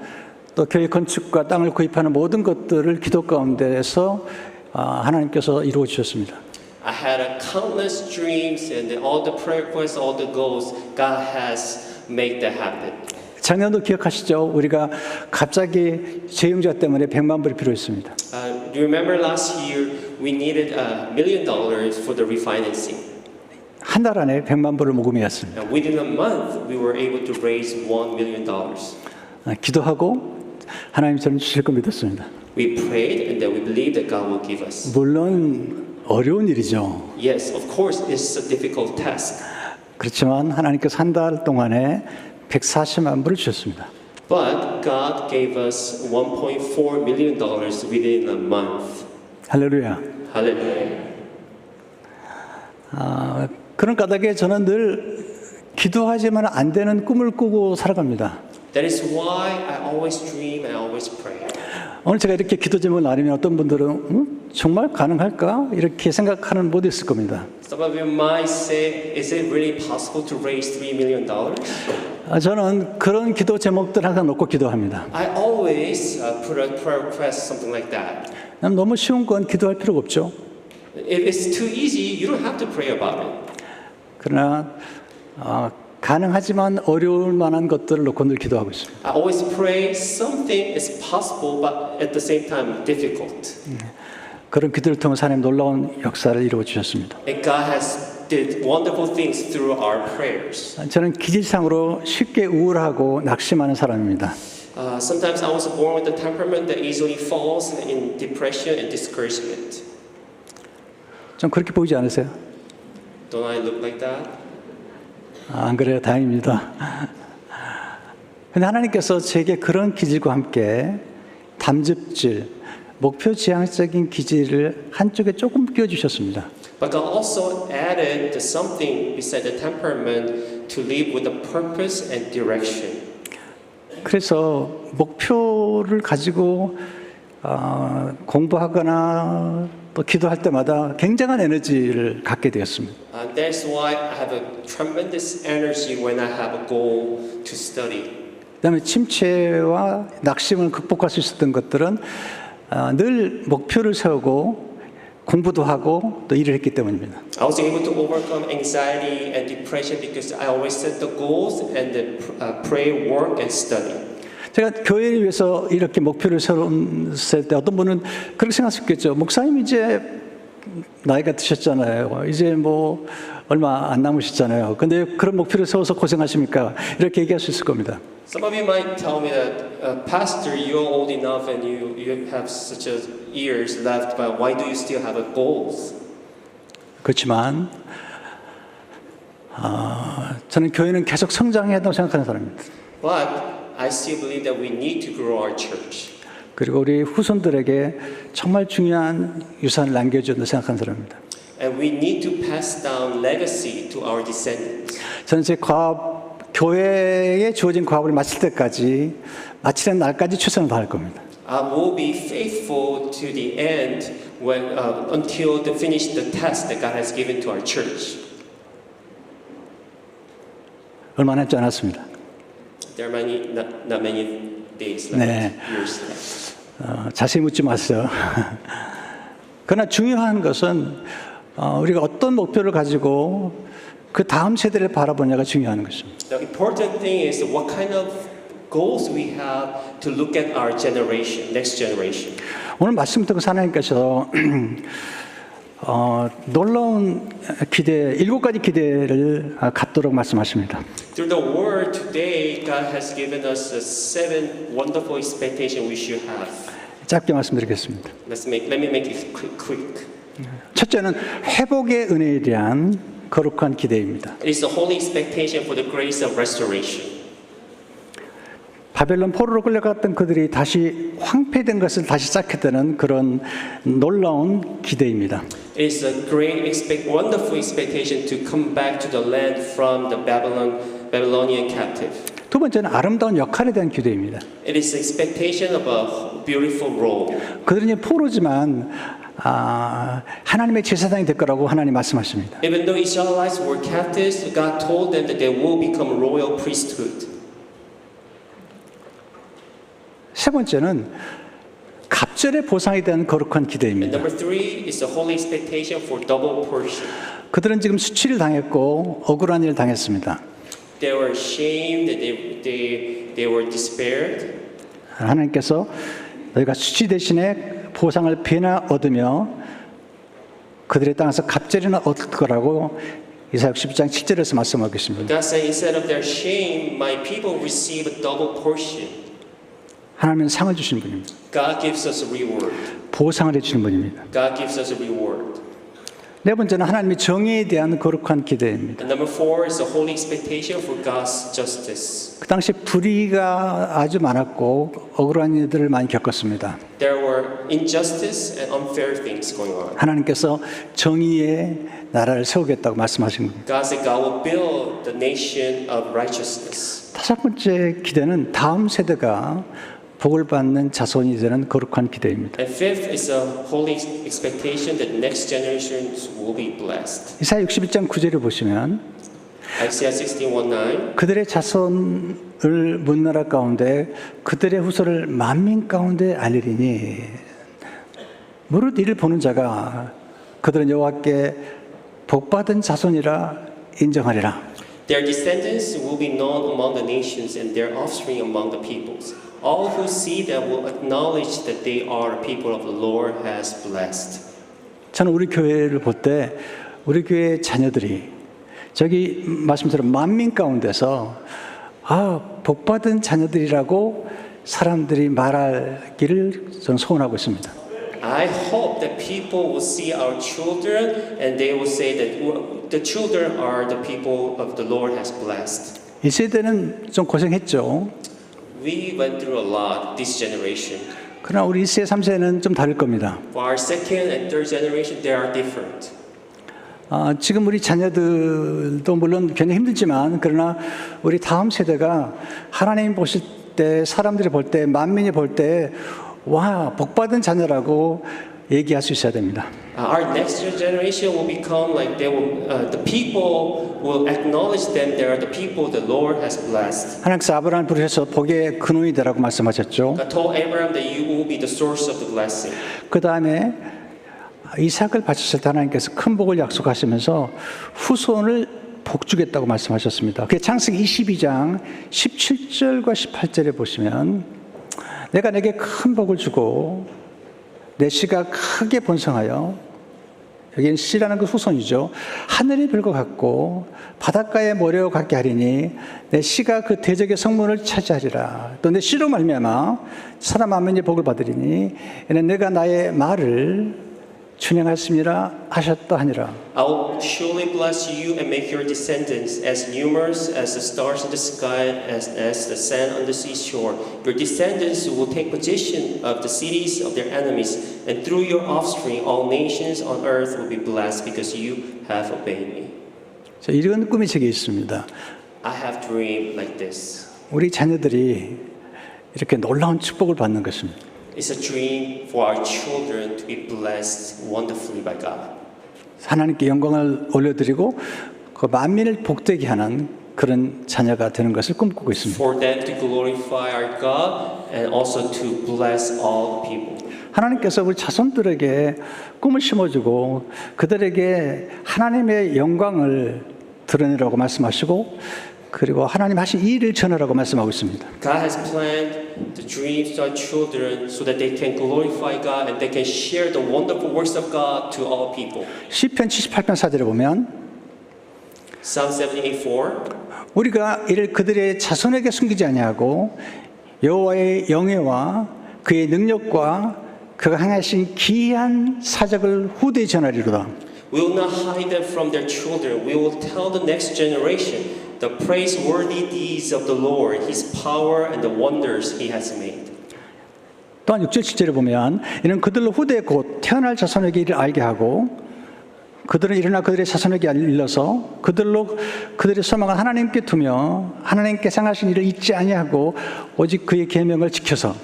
[SPEAKER 1] 또 교회 건축과 땅을 구입하는 모든 것들을 기도 가운데에서 하나님께서 이루어 주셨습니다.
[SPEAKER 2] I had countless dreams and all the prayer requests, all the goals. God has made that happen.
[SPEAKER 1] 작년도 기억하시죠? 우리가 갑자기 재용자 때문에 100만 불이 필요했습니다.
[SPEAKER 2] Do you remember last year we needed $1 million for the refinancing?
[SPEAKER 1] 한 달 안에 100만 불을 모금해왔습니다.
[SPEAKER 2] And within a month, we were able to raise $1 million.
[SPEAKER 1] 기도하고 하나님 저는 주실 거 믿었습니다.
[SPEAKER 2] We prayed and then we believed that God will give us.
[SPEAKER 1] 물론 어려운 일이죠.
[SPEAKER 2] Yes, of course, it's a difficult task.
[SPEAKER 1] 그렇지만 하나님께서 한 달 동안에 140만 불을 주셨습니다.
[SPEAKER 2] But God gave us $1.4 million within a month.
[SPEAKER 1] 할렐루야.
[SPEAKER 2] Hallelujah.
[SPEAKER 1] 그런 까닭에 저는 늘 기도하지만 안 되는 꿈을 꾸고 살아갑니다.
[SPEAKER 2] That is why I always dream and always pray.
[SPEAKER 1] 오늘 제가 이렇게 기도 제목을 나누면 어떤 분들은 정말 가능할까? 이렇게 생각하는 분도 있을 겁니다.
[SPEAKER 2] Some of you might say, is it really possible to raise $3 million?
[SPEAKER 1] 저는 그런 기도 제목들 항상 놓고 기도합니다.
[SPEAKER 2] I always put a prayer request, something like that.
[SPEAKER 1] 너무 쉬운 건 기도할 필요가 없죠.
[SPEAKER 2] If it's too easy, you don't have to pray about it.
[SPEAKER 1] 그러나 가능하지만 어려울 만한 것들을 놓고 늘 기도하고 있습니다.
[SPEAKER 2] I always pray something is possible, but at the same time difficult.
[SPEAKER 1] 그런 기도를 통해서 하나님 놀라운 역사를 이루어 주셨습니다.
[SPEAKER 2] And God has did wonderful things through our prayers.
[SPEAKER 1] 저는 기질상으로 쉽게 우울하고 낙심하는 사람입니다.
[SPEAKER 2] Sometimes I was born with a temperament that easily falls in depression and discouragement.
[SPEAKER 1] 좀 그렇게 보이지 않으세요?
[SPEAKER 2] Don't I look like that?
[SPEAKER 1] 안 그래요? 다행입니다. 근데 하나님께서 제게 그런 기질과 함께 담즙질, 목표 지향적인 기질을 한쪽에 조금 끼워주셨습니다.
[SPEAKER 2] But God also added something beside the temperament to live with a purpose and direction.
[SPEAKER 1] 그래서 목표를 가지고 공부하거나 또 기도할 때마다 굉장한 에너지를 갖게 되었습니다.
[SPEAKER 2] That's why I have a tremendous energy when I have a goal to study.
[SPEAKER 1] 그다음에 침체와 낙심을 극복할 수 있었던 것들은 늘 목표를 세우고 공부도 하고 또 일을 했기 때문입니다.
[SPEAKER 2] I was able to overcome anxiety and depression because I always set the goals and then pray, work, and study.
[SPEAKER 1] 제가 교회를 위해서 이렇게 목표를 세울 때 어떤 분은 그렇게 생각할 수 있겠죠. 목사님 이제 나이가 드셨잖아요. 이제 뭐 얼마 안 남으셨잖아요. 근데 그런 목표를 세워서 고생하십니까? 이렇게 얘기할 수 있을 겁니다.
[SPEAKER 2] Some of you might tell me that, Pastor, you're old enough and you have such a years left, but why do you still have goals?
[SPEAKER 1] 그렇지만 저는 교회는 계속 성장해야 한다고 생각하는 사람입니다.
[SPEAKER 2] But I still believe that we need to grow our church.
[SPEAKER 1] 그리고 우리 후손들에게 정말 중요한 유산을 남겨줘야 한다고 생각하는 사람입니다.
[SPEAKER 2] And we need to pass down legacy to our descendants.
[SPEAKER 1] 저는 제 교회에 주어진 과업을 마칠 때까지, 마치는 날까지 최선을 다할 겁니다.
[SPEAKER 2] I will be faithful to the end until to finish the task that God has given to our church.
[SPEAKER 1] 얼마 남지 않았습니다.
[SPEAKER 2] There are not many days left,
[SPEAKER 1] 네.
[SPEAKER 2] years left.
[SPEAKER 1] 자세히 묻지 마세요. 그러나 중요한 것은 우리가 어떤 목표를 가지고 그 다음 세대를 바라보냐가 중요한 것입니다.
[SPEAKER 2] The important thing is what kind of goals we have to look at our generation, next generation.
[SPEAKER 1] 오늘 말씀 듣고 하나님께서 놀라운 기대, 7가지 기대를 갖도록 말씀하십니다.
[SPEAKER 2] Through the word today, God has given us 7 wonderful expectations we should have.
[SPEAKER 1] 짧게 말씀드리겠습니다.
[SPEAKER 2] Let me make it quick.
[SPEAKER 1] 첫째는 회복의 은혜에 대한 거룩한 기대입니다.
[SPEAKER 2] It is the holy expectation for the grace of restoration.
[SPEAKER 1] 바벨론 포로로 끌려갔던 그들이 다시 황폐된 것을 다시 쌓겠다는 그런 놀라운 기대입니다.
[SPEAKER 2] It is a wonderful expectation to come back to the land from the Babylonian captive.
[SPEAKER 1] 두 번째는 아름다운 역할에 대한 기대입니다.
[SPEAKER 2] It is expectation of a beautiful role.
[SPEAKER 1] 그들은 포로지만 하나님의 제사장이 될 거라고 하나님 말씀하십니다.
[SPEAKER 2] Even though Israelites were captives, God told them that they will become royal priesthood.
[SPEAKER 1] 세 번째는 갑절의 보상에 대한 거룩한
[SPEAKER 2] And
[SPEAKER 1] 기대입니다.
[SPEAKER 2] number 3 is the holy expectation for double portion.
[SPEAKER 1] 그들은 지금 수치를 당했고 억울한 일을 당했습니다.
[SPEAKER 2] They were ashamed, they were despaired.
[SPEAKER 1] 하나님께서 너희가 수치 대신에 보상을 배나 얻으며 그들의 땅에서 갑절이나 얻을 거라고 이사야 12장 7절에서 말씀하고 있습니다.
[SPEAKER 2] God said, instead of their shame, my people receive a double portion.
[SPEAKER 1] 하나님은 상을 주시는 분입니다.
[SPEAKER 2] God gives us a reward.
[SPEAKER 1] 보상을 해주시는 분입니다.
[SPEAKER 2] God gives us a reward.
[SPEAKER 1] 네 번째는 하나님의 정의에 대한 거룩한 기대입니다.
[SPEAKER 2] And number 4 is the holy expectation for God's justice.
[SPEAKER 1] 그 당시 불의가 아주 많았고 억울한 일들을 많이 겪었습니다.
[SPEAKER 2] There were injustice and unfair things going on.
[SPEAKER 1] 하나님께서 정의의 나라를 세우겠다고 말씀하신 겁니다.
[SPEAKER 2] God said God will build the nation of righteousness.
[SPEAKER 1] 다섯 번째 기대는 다음 세대가 복을 받는 자손이 되는 거룩한 기대입니다.
[SPEAKER 2] And fifth is a holy expectation that next generations will be blessed.
[SPEAKER 1] 이사야 61장 9절을 보시면
[SPEAKER 2] Isaiah 61:9.
[SPEAKER 1] 그들의 자손을 문나라 가운데 그들의 후손을 만민 가운데 알리리니 무릇 이를 보는 자가 그들은 여호와께 복받은 자손이라 인정하리라.
[SPEAKER 2] Their descendants will be known among the nations and their offspring among the peoples. All who see them will acknowledge that they are a people of the Lord has blessed.
[SPEAKER 1] 저는 우리 교회를 볼 때 우리 교회 자녀들이 저기 말씀처럼 만민 가운데서 복받은 자녀들이라고 사람들이 말하기를 저는 소원하고 있습니다.
[SPEAKER 2] I hope that people will see our children and they will say that the children are the people of the Lord has blessed.
[SPEAKER 1] 이 세대는 좀 고생했죠.
[SPEAKER 2] We went through a lot this generation.
[SPEAKER 1] 그러나 우리 2세, 3세는 좀 다를 겁니다.
[SPEAKER 2] For our second and third generation, they are different.
[SPEAKER 1] 지금 우리 자녀들도 물론 굉장히 힘들지만 그러나 우리 다음 세대가 하나님 보실 때 사람들이 볼 때 만민이 볼 때 와 복받은 자녀라고 얘기할 수 있어야 됩니다.
[SPEAKER 2] Our next generation will become like they will. The people will acknowledge them. They are the people the Lord has blessed.
[SPEAKER 1] 하나님께서 아브라함을 부르셔서 복의 근원이 되라고 말씀하셨죠.
[SPEAKER 2] God told Abraham that you will be the source of the blessing.
[SPEAKER 1] 그 다음에 이삭을 바치실 때 하나님께서 큰 복을 약속하시면서 후손을 복주겠다고 말씀하셨습니다. 그게 창세기 22장 17절과 18절에 보시면 내가 내게 큰 복을 주고 내 씨가 크게 번성하여 여기는 씨라는 그 후손이죠. 하늘의 별과 같고 바닷가의 모래와 같게 하리니 내 씨가 그 대적의 성문을 차지하리라. 또 내 씨로 말미암아 사람 만민이 복을 받으리니 이는 내가 나의 말을 춘행하였습니다 하셨다 하니라.
[SPEAKER 2] I will surely bless you and make your descendants as numerous as the stars in the sky, as the sand on the seashore. Your descendants will take possession of the cities of their enemies, and through your offspring all nations on earth will be blessed because you have obeyed me.
[SPEAKER 1] 자, 이런 꿈이 제게 있습니다.
[SPEAKER 2] I have dreamed like this.
[SPEAKER 1] 우리 자녀들이 이렇게 놀라운 축복을 받는 것입니다.
[SPEAKER 2] It's a dream for our children to be blessed wonderfully by God.
[SPEAKER 1] 하나님께 영광을 올려드리고 그 만민을 복되게 하는 그런 자녀가 되는 것을 꿈꾸고 있습니다.
[SPEAKER 2] For them to glorify our God and also to bless all people.
[SPEAKER 1] 하나님께서 우리 자손들에게 꿈을 심어주고 그들에게 하나님의 영광을 드러내라고 말씀하시고 그리고 하나님 하신 이 일을 전하라고 말씀하고 있습니다.
[SPEAKER 2] God has planned the dreams to our children so that they can glorify God and they can share the wonderful works of God to all people.
[SPEAKER 1] 시편 78편 4절에 보면
[SPEAKER 2] Psalm 78:4.
[SPEAKER 1] 우리가 이를 그들의 자손에게 숨기지 아니하고 여호와의 영예와 그의 능력과 그가 행하신 기이한 사적을 후대에 전하리로다.
[SPEAKER 2] We will not hide them from their children. We will tell the next generation the praiseworthy deeds of the Lord, His power and the wonders He has made.
[SPEAKER 1] 또한 6절 7절에 보면 이는 그들로 후대에 곧 태어날 자손에게 이를 알게 하고 그들은 일어나 그들의 자손에게 일러서 그들로 그들의 소망을 하나님께 두며 하나님께서 행하신 일을 잊지 아니하고 오직 그의 계명을 지켜서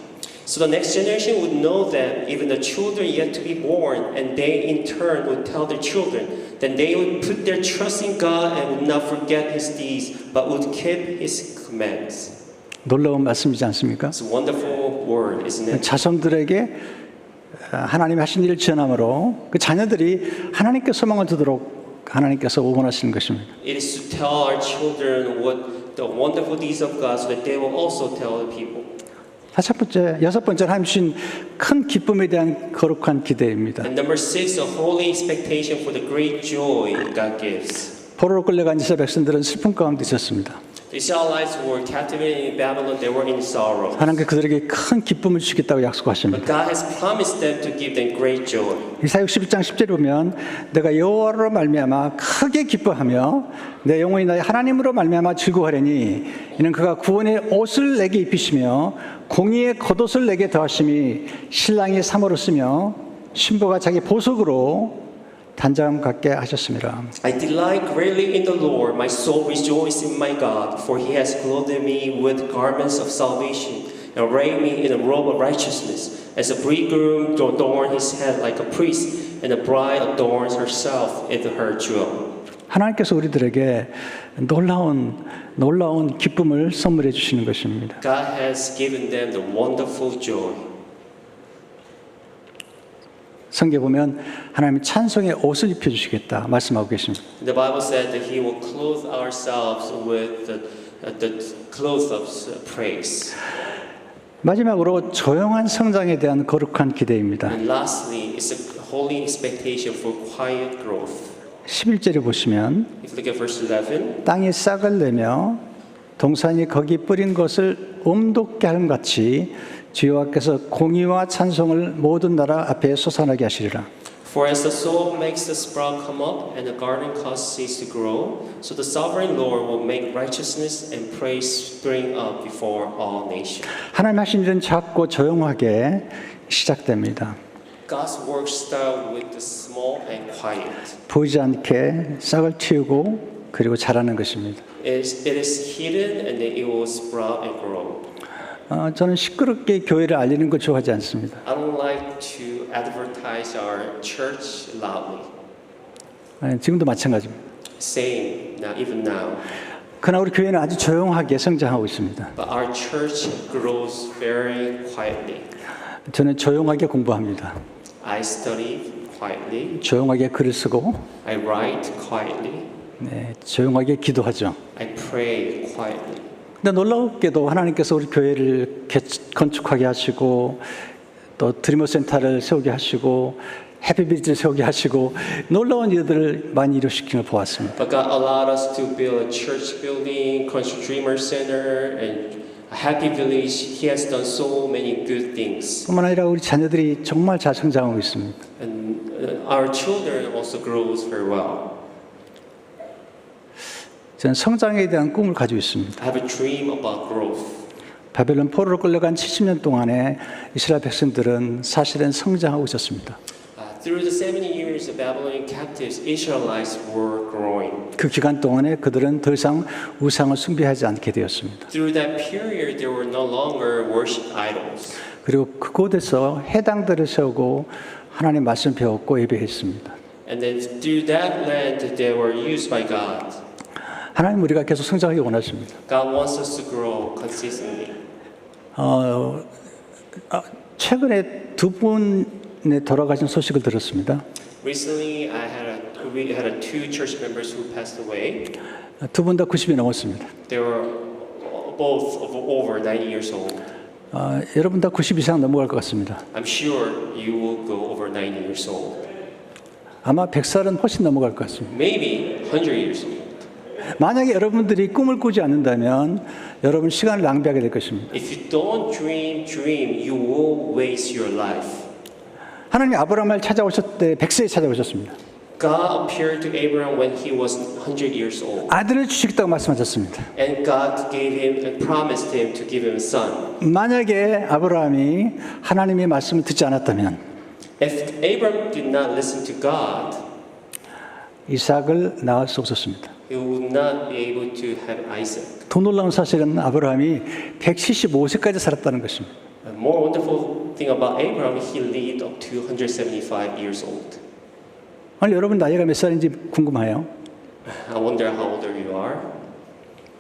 [SPEAKER 2] So the next generation would know them, even the children yet to be born, and they in turn would tell their children. Then they would put their trust in God and would not forget His deeds, but would keep His commands.
[SPEAKER 1] 놀라운 말씀이지 않습니까?
[SPEAKER 2] It's a wonderful word, isn't it?
[SPEAKER 1] 자손들에게 하나님이 하신 일을 전함으로 그 자녀들이 하나님께 소망을 두도록 하나님께서 원하시는 것입니다.
[SPEAKER 2] It is to tell our children what the wonderful deeds of God, so that they will also tell the people.
[SPEAKER 1] 여섯 번째 하나님 주신 큰 기쁨에 대한 거룩한 기대입니다.
[SPEAKER 2] And number 6, a holy expectation for the great joy God gives.
[SPEAKER 1] 포로로 끌려간 이스라엘 백성들은 슬픔 가운데 있었습니다.
[SPEAKER 2] The Israelites were captivated in Babylon. They were in sorrow.
[SPEAKER 1] 하나님께 그들에게 큰 기쁨을 주시겠다고 약속하십니다.
[SPEAKER 2] But God has promised them to give them great joy.
[SPEAKER 1] 이사야 61장 10절에 보면 내가 여호와로 말미암아 크게 기뻐하며 내 영혼이 나의 하나님으로 말미암아 즐거워하리니 이는 그가 구원의 옷을 내게 입히시며 공의의 겉옷을 내게 더하심이 신랑이 사모를 신부가 자기 보석으로 단장 갖게 하셨습니다.
[SPEAKER 2] I delight greatly in the Lord. My soul rejoices in my God, for He has clothed me with garments of salvation and arrayed me in a robe of righteousness. As a bridegroom adorns his head like a priest, and a bride adorns herself in her jewel.
[SPEAKER 1] 하나님께서 우리들에게 놀라운 기쁨을 선물해 주시는 것입니다.
[SPEAKER 2] God has given them the wonderful joy.
[SPEAKER 1] 성경에 보면 하나님이 찬송의 옷을 입혀 주시겠다 말씀하고 계십니다.
[SPEAKER 2] The Bible said that He will clothe ourselves with the clothes of praise.
[SPEAKER 1] 마지막으로 조용한 성장에 대한 거룩한 기대입니다.
[SPEAKER 2] And lastly, it's a holy expectation for quiet growth.
[SPEAKER 1] 11절에 보시면
[SPEAKER 2] If you look at verse 11,
[SPEAKER 1] 땅이 싹을 내며 동산이 거기 뿌린 것을 음돋게 하는 같이 주 여호와께서 공의와 찬송을 모든 나라 앞에 솟아나게 하시리라.
[SPEAKER 2] For as the soul makes the sprout come up and the garden causes seeds to grow, so the sovereign Lord will make righteousness and praise spring up before all nations.
[SPEAKER 1] 하나님 하신 일은 작고 조용하게 시작됩니다.
[SPEAKER 2] God's work starts with the small and quiet.
[SPEAKER 1] 보이지 않게 싹을 틔우고 그리고 자라는 것입니다.
[SPEAKER 2] It is hidden and then it will sprout and grow.
[SPEAKER 1] 저는 시끄럽게 교회를 알리는 걸 좋아하지 않습니다.
[SPEAKER 2] I don't like to advertise our church loudly.
[SPEAKER 1] 지금도 마찬가지입니다.
[SPEAKER 2] Same, now, even now.
[SPEAKER 1] 그러나 우리 교회는 아주 조용하게 성장하고 있습니다.
[SPEAKER 2] But our church grows very quietly.
[SPEAKER 1] 저는 조용하게 공부합니다.
[SPEAKER 2] I study quietly.
[SPEAKER 1] 조용하게 글을 쓰고
[SPEAKER 2] I write quietly.
[SPEAKER 1] 조용하게 기도하죠.
[SPEAKER 2] I pray quietly.
[SPEAKER 1] 근데 놀랍게도 하나님께서 우리 교회를 건축하게 하시고 또 드리머 센터를 세우게 하시고 해피비즈를 세우게 하시고 놀라운 일들을 많이 이루시키는 걸 보았습니다.
[SPEAKER 2] But God allowed us to build a church building, construct Dreamer Center, and a happy village. He has done so many good things.
[SPEAKER 1] 뿐만 아니라 우리 자녀들이 정말 잘 성장하고 있습니다.
[SPEAKER 2] And our children also grows very well.
[SPEAKER 1] 저는 성장에 대한 꿈을 가지고 있습니다.
[SPEAKER 2] I have a dream about growth.
[SPEAKER 1] 바벨론 포로로 끌려간 70년 동안에 이스라엘 백성들은 사실은 성장하고 있었습니다.
[SPEAKER 2] Through the 70 years of Babylonian captives, Israelites were growing.
[SPEAKER 1] 그 기간 동안에 그들은 더 이상 우상을 숭배하지 않게 되었습니다.
[SPEAKER 2] Through that period, they were no longer worship idols.
[SPEAKER 1] 그리고 그곳에서 해당들을 세우고 하나님 말씀 배웠고 예배했습니다.
[SPEAKER 2] And then through that land, they were used by God.
[SPEAKER 1] 하나님 우리가 계속 성장하기 원하십니다.
[SPEAKER 2] God wants us to grow consistently.
[SPEAKER 1] 최근에 두 분의 돌아가신 소식을 들었습니다.
[SPEAKER 2] Recently, we had two church members who passed away.
[SPEAKER 1] 두 분 다 90이 넘었습니다.
[SPEAKER 2] They were both over 90 years old.
[SPEAKER 1] 여러분 다 90 이상 넘어갈 것 같습니다.
[SPEAKER 2] I'm sure you will go over 90 years old.
[SPEAKER 1] 아마 100살은 훨씬 넘어갈 것 같습니다.
[SPEAKER 2] Maybe 100 years old.
[SPEAKER 1] 만약에 여러분들이 꿈을 꾸지 않는다면 여러분 시간을 낭비하게 될 것입니다.
[SPEAKER 2] If you don't dream, you will waste your life.
[SPEAKER 1] 하나님이 아브라함을 찾아오셨을 때 100세에 찾아오셨습니다.
[SPEAKER 2] God appeared to Abraham when he was 100 years old.
[SPEAKER 1] 아들을 주시겠다고 말씀하셨습니다.
[SPEAKER 2] And God gave him and promised him to give him a son.
[SPEAKER 1] 만약에 아브라함이 하나님의 말씀을 듣지 않았다면
[SPEAKER 2] If Abraham did not listen to God,
[SPEAKER 1] 이삭을 낳을 수 없었습니다.
[SPEAKER 2] he would not be able to have Isaac.
[SPEAKER 1] 더 놀라운 사실은 아브라함이 175세까지 살았다는 것입니다.
[SPEAKER 2] A more wonderful thing about Abraham, he lived up to 175 years old.
[SPEAKER 1] 오늘 여러분 나이가 몇 살인지 궁금해요.
[SPEAKER 2] I wonder how old you are.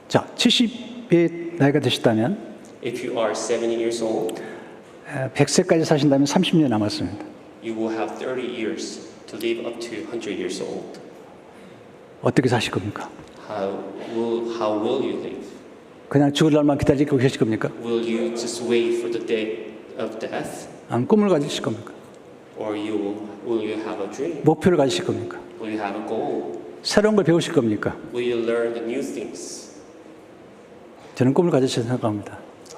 [SPEAKER 1] 자, 70의 나이가 되셨다면
[SPEAKER 2] If you are 70 years old,
[SPEAKER 1] 100세까지 사신다면 30년 남았습니다.
[SPEAKER 2] you will have 30 years to live up to 100 years old.
[SPEAKER 1] 어떻게 사실 겁니까?
[SPEAKER 2] How will you live?
[SPEAKER 1] 그냥 죽을 날만 기다리고 계실 겁니까?
[SPEAKER 2] Will you just wait for the day of death?
[SPEAKER 1] 아니면 꿈을 가지실 겁니까?
[SPEAKER 2] Or will you have a dream?
[SPEAKER 1] 목표를 가지실 겁니까?
[SPEAKER 2] Will you have a goal?
[SPEAKER 1] 새로운 걸 배우실 겁니까?
[SPEAKER 2] Will you learn the new things?
[SPEAKER 1] 저는 꿈을 가지실 생각합니다.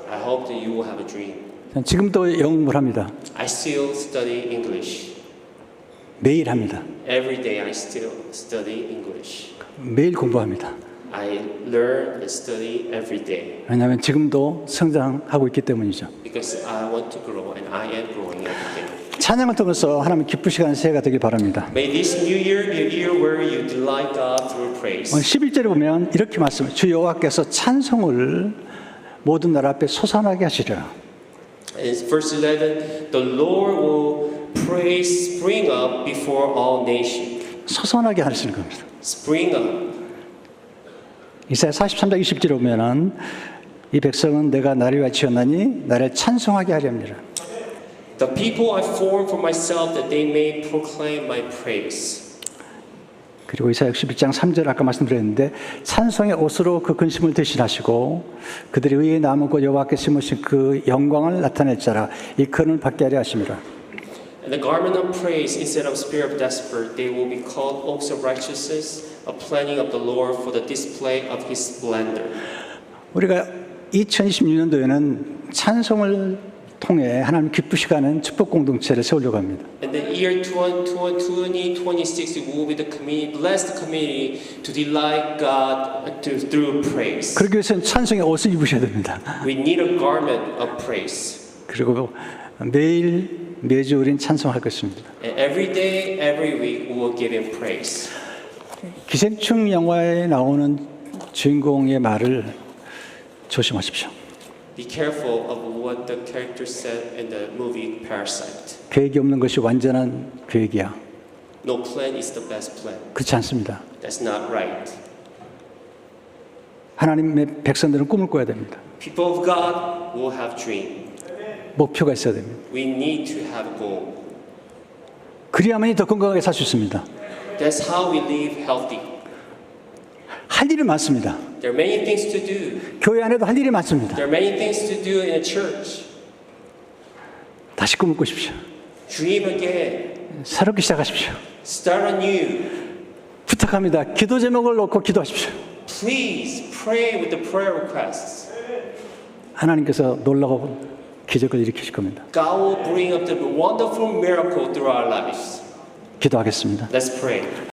[SPEAKER 2] I hope that you will have a dream.
[SPEAKER 1] 저는 지금도 영어 공부를 합니다.
[SPEAKER 2] I still study English.
[SPEAKER 1] 매일 합니다.
[SPEAKER 2] Every day I still study English.
[SPEAKER 1] 매일 공부합니다.
[SPEAKER 2] I learn and study every day
[SPEAKER 1] 왜냐하면 지금도 성장하고 있기 때문이죠.
[SPEAKER 2] because I want to grow and I am growing every day.
[SPEAKER 1] 찬양을 통해서 하나님 기쁘시는 새해가 되길 바랍니다.
[SPEAKER 2] May this new year be a year where you delight God through praise.
[SPEAKER 1] 오늘 11절에 보면 이렇게 말씀해요. 주 여호와께서 찬송을 모든 나라 앞에 솟아나게 하시리라.
[SPEAKER 2] In verse 11, the Lord will praise spring up before all nations.
[SPEAKER 1] 솟아나게 하시는 겁니다.
[SPEAKER 2] Spring up.
[SPEAKER 1] 이사야 43장 20절에 보면은 이 백성은 내가 나를 위하여 지었나니 나를 찬송하게 하렵니다.
[SPEAKER 2] The people I formed for myself that they may proclaim my praise.
[SPEAKER 1] 그리고 이사야 61장 3절 아까 말씀드렸는데 찬송의 옷으로 그 근심을 대신하시고 그들이 의에 남은 곳 여호와께 심으신 그 영광을 나타낼 자라 이 근을 받게 하려 하심이라.
[SPEAKER 2] And the garment of praise instead of spirit of despair, they will be called oaks of righteousness, a planting of the Lord for the display of His splendor.
[SPEAKER 1] 우리가 2026년도에는 찬송을 통해 하나님 기쁘시게 하는 축복 공동체를 세우려고 합니다.
[SPEAKER 2] In the year 2026, it will be the community, bless the community to delight God through praise.
[SPEAKER 1] 그러기 위해서는 찬송의 옷을 입으셔야 됩니다.
[SPEAKER 2] We need a garment of praise.
[SPEAKER 1] 그리고 매주 우린 찬송할 것입니다.
[SPEAKER 2] And every day, every week, we will give Him praise.
[SPEAKER 1] 기생충 영화에 나오는 주인공의 말을 조심하십시오.
[SPEAKER 2] Be careful of what the character said in the movie Parasite.
[SPEAKER 1] 계획이 없는 것이 완전한 계획이야.
[SPEAKER 2] No plan is the best plan.
[SPEAKER 1] 그렇지 않습니다.
[SPEAKER 2] That's not right.
[SPEAKER 1] 하나님의 백성들은 꿈을 꿔야 됩니다.
[SPEAKER 2] People of God will have dream.
[SPEAKER 1] 목표가 있어야 됩니다.
[SPEAKER 2] We need to have a goal.
[SPEAKER 1] 그리야만이 더 건강하게 살 수 있습니다.
[SPEAKER 2] That's how we live healthy.
[SPEAKER 1] 할 일이 많습니다.
[SPEAKER 2] There are many things to do.
[SPEAKER 1] 교회 안에도 할 일이 많습니다.
[SPEAKER 2] There are many things to do in a church.
[SPEAKER 1] 다시 꿈을 꾸십시오.
[SPEAKER 2] Dream again.
[SPEAKER 1] 새롭게 시작하십시오.
[SPEAKER 2] Start anew.
[SPEAKER 1] 부탁합니다. 기도 제목을 놓고 기도하십시오.
[SPEAKER 2] Please pray with the prayer requests.
[SPEAKER 1] 하나님께서 놀라운 기적을 일으키실 겁니다.
[SPEAKER 2] God will bring up the wonderful miracle through our lives.
[SPEAKER 1] 기도하겠습니다.
[SPEAKER 2] Let's pray.